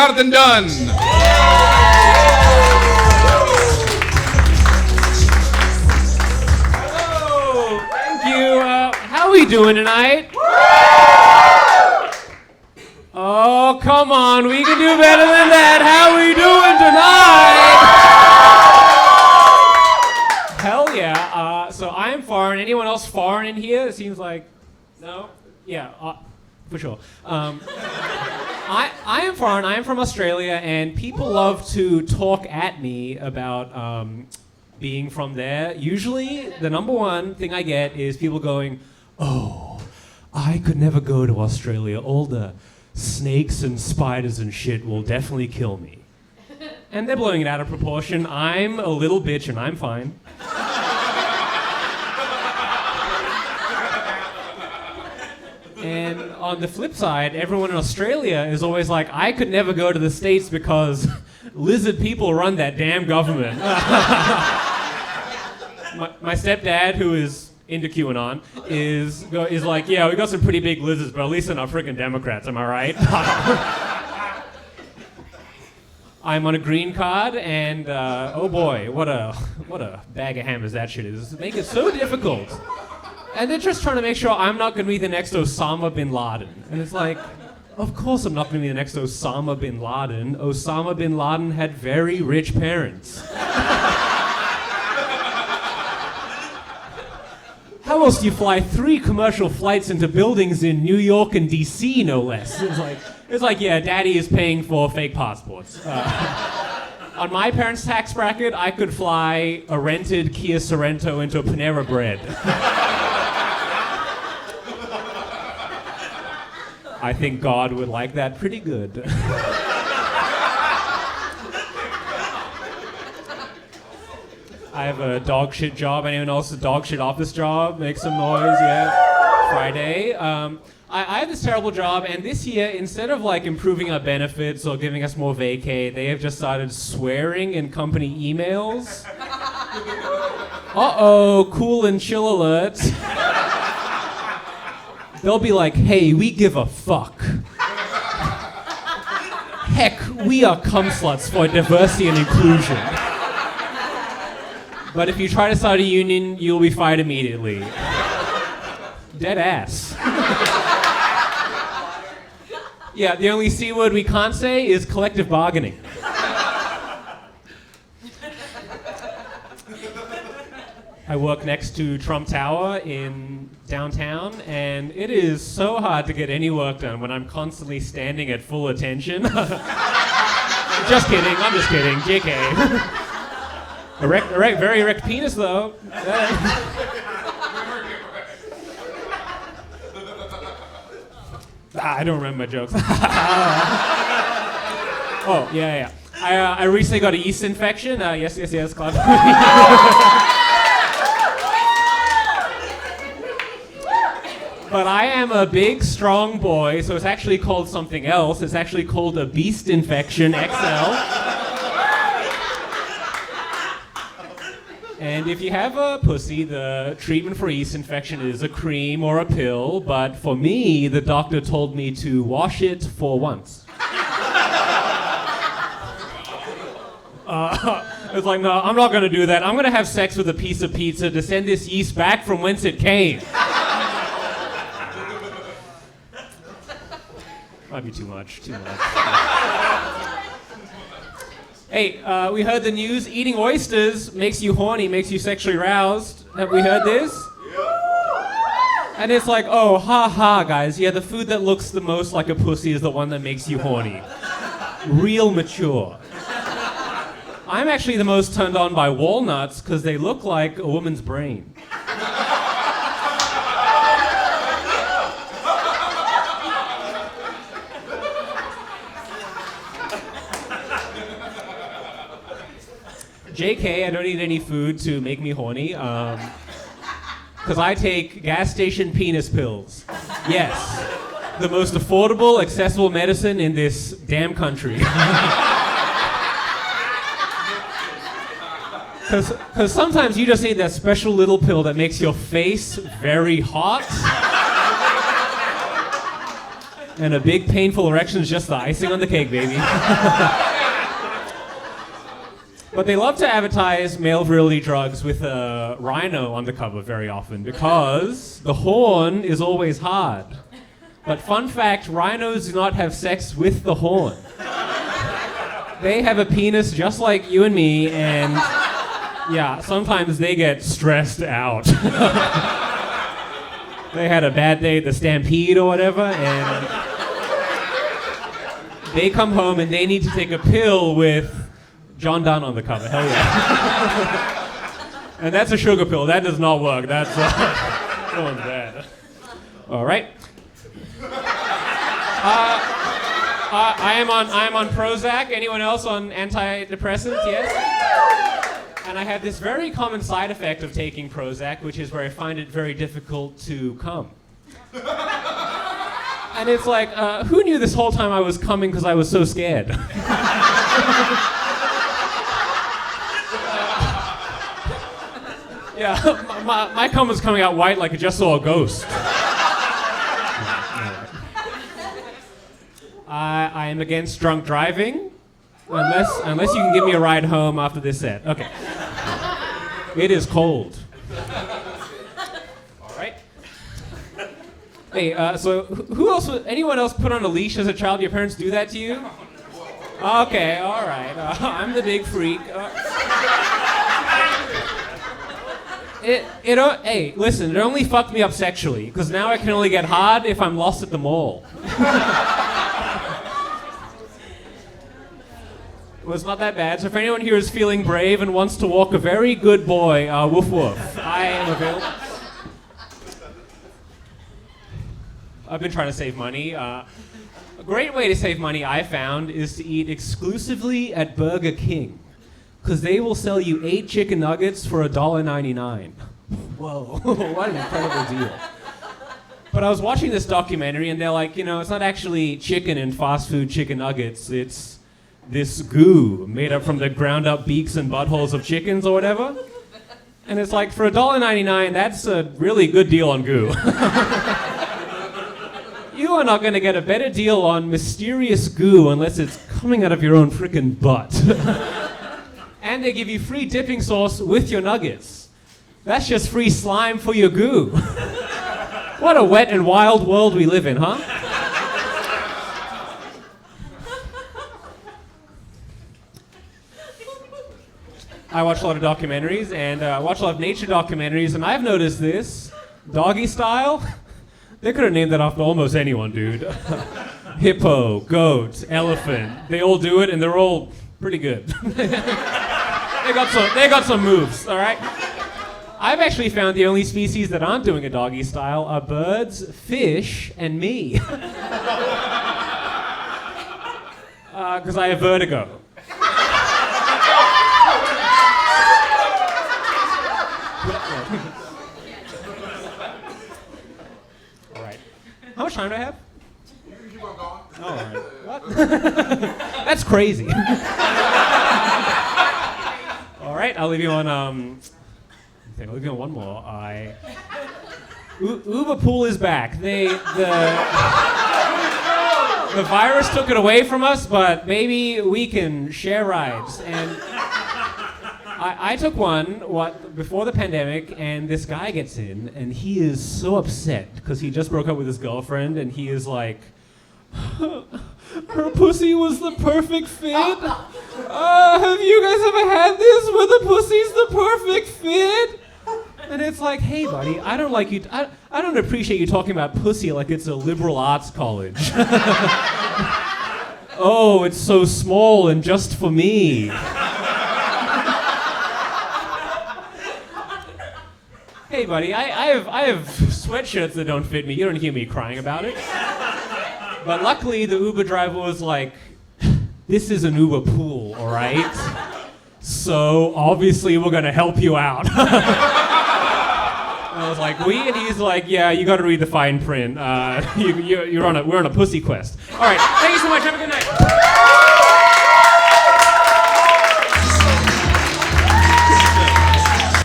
Jonathan Dunne. Hello, thank you. How are we doing tonight? Oh, come on, we can do better than that. How are we doing tonight? Hell yeah. So I'm foreign. Anyone else foreign in here? It seems like, no? Yeah, for sure. I am foreign. I am from Australia, and people love to talk at me about being from there. Usually, the number one thing I get is people going, "Oh, I could never go to Australia. All the snakes and spiders and shit will definitely kill me." And they're blowing it out of proportion. I'm a little bitch, and I'm fine. And on the flip side, everyone in Australia is always like, I could never go to the States because lizard people run that damn government. my stepdad, who is into QAnon, is like, yeah, we got some pretty big lizards, but at least they're not freaking Democrats, am I right? I'm on a green card, and oh boy, what a bag of hammers that shit is. Make it so difficult. And they're just trying to make sure I'm not going to be the next Osama bin Laden. And it's like, of course I'm not going to be the next Osama bin Laden. Osama bin Laden had very rich parents. How else do you fly 3 commercial flights into buildings in New York and DC, no less? It's like, yeah, daddy is paying for fake passports. On my parents' tax bracket, I could fly a rented Kia Sorento into a Panera Bread. I think God would like that pretty good. I have a dog shit job. Anyone else a dog shit office job? Make some noise, yeah. Friday. I have this terrible job, and this year, instead of like improving our benefits or giving us more vacay, they have just started swearing in company emails. Uh-oh, cool and chill alert. They'll be like, hey, we give a fuck. Heck, we are cum sluts for diversity and inclusion. But if you try to start a union, you'll be fired immediately. Dead ass. Yeah, the only C word we can't say is collective bargaining. I work next to Trump Tower in downtown, and it is so hard to get any work done when I'm constantly standing at full attention. Just kidding, I'm just kidding, JK. Very erect penis, though. I don't remember my jokes. Oh, yeah. I recently got a yeast infection. Yes, clap. But I am a big, strong boy, so it's actually called something else. It's actually called a beast infection XL. And if you have a pussy, the treatment for yeast infection is a cream or a pill, but for me, the doctor told me to wash it for once. It's like, no, I'm not going to do that. I'm going to have sex with a piece of pizza to send this yeast back from whence it came. Might be too much. Hey, we heard the news. Eating oysters makes you horny, makes you sexually aroused. Have we heard this? Yeah. And it's like, oh, ha, guys. Yeah, the food that looks the most like a pussy is the one that makes you horny. Real mature. I'm actually the most turned on by walnuts because they look like a woman's brain. JK, I don't eat any food to make me horny, because I take gas station penis pills. Yes, the most affordable, accessible medicine in this damn country. Because sometimes you just need that special little pill that makes your face very hot. And a big painful erection is just the icing on the cake, baby. But they love to advertise male virility drugs with a rhino on the cover very often because the horn is always hard. But fun fact, rhinos do not have sex with the horn. They have a penis just like you and me, and yeah, sometimes they get stressed out. They had a bad day at the Stampede or whatever, and they come home and they need to take a pill with John Dunne on the cover. Hell yeah. And that's a sugar pill. That does not work. That's that one's bad. All right. I am on Prozac. Anyone else on antidepressants? Yes. And I have this very common side effect of taking Prozac, which is where I find it very difficult to come. And it's like, who knew this whole time I was coming because I was so scared? Yeah, my cum was coming out white like I just saw a ghost. I am against drunk driving, unless you can give me a ride home after this set. Okay. It is cold. All right. Hey, so anyone else put on a leash as a child? Your parents do that to you? Okay, all right. I'm the big freak. Hey, listen, it only fucked me up sexually, because now I can only get hard if I'm lost at the mall. It was not that bad. So if anyone here is feeling brave and wants to walk a very good boy, woof woof, I am available. I've been trying to save money. A great way to save money, I found, is to eat exclusively at Burger King. Because they will sell you 8 chicken nuggets for $1.99. Whoa, what an incredible deal. But I was watching this documentary and they're like, it's not actually chicken and fast food chicken nuggets. It's this goo made up from the ground up beaks and buttholes of chickens or whatever. And it's like, for $1.99, that's a really good deal on goo. You are not going to get a better deal on mysterious goo unless it's coming out of your own frickin' butt. And they give you free dipping sauce with your nuggets. That's just free slime for your goo. What a wet and wild world we live in, huh? I watch a lot of documentaries, and I watch a lot of nature documentaries, and I've noticed this. Doggy style? They could have named that after almost anyone, dude. Hippo, goat, elephant. They all do it, and they're all pretty good. They got some moves, all right? I've actually found the only species that aren't doing a doggy style are birds, fish, and me. Because I have vertigo. All right. How much time do I have? Oh, all right. What? That's crazy. All right, I'll leave you on. I'll leave you on one more. Uber Pool is back. The virus took it away from us, but maybe we can share rides. And I took one before the pandemic, and this guy gets in, and he is so upset because he just broke up with his girlfriend, and he is like, her pussy was the perfect fit. Have you guys ever had this where the pussy's the perfect fit? And it's like, hey, buddy, I don't like you. I don't appreciate you talking about pussy like it's a liberal arts college. Oh, it's so small and just for me. Hey, buddy, I have sweatshirts that don't fit me. You don't hear me crying about it. But luckily, the Uber driver was like, this is an Uber pool, all right? So obviously, we're going to help you out. I was like, we? And he's like, yeah, you got to read the fine print. We're on a pussy quest. All right, thank you so much. Have a good night.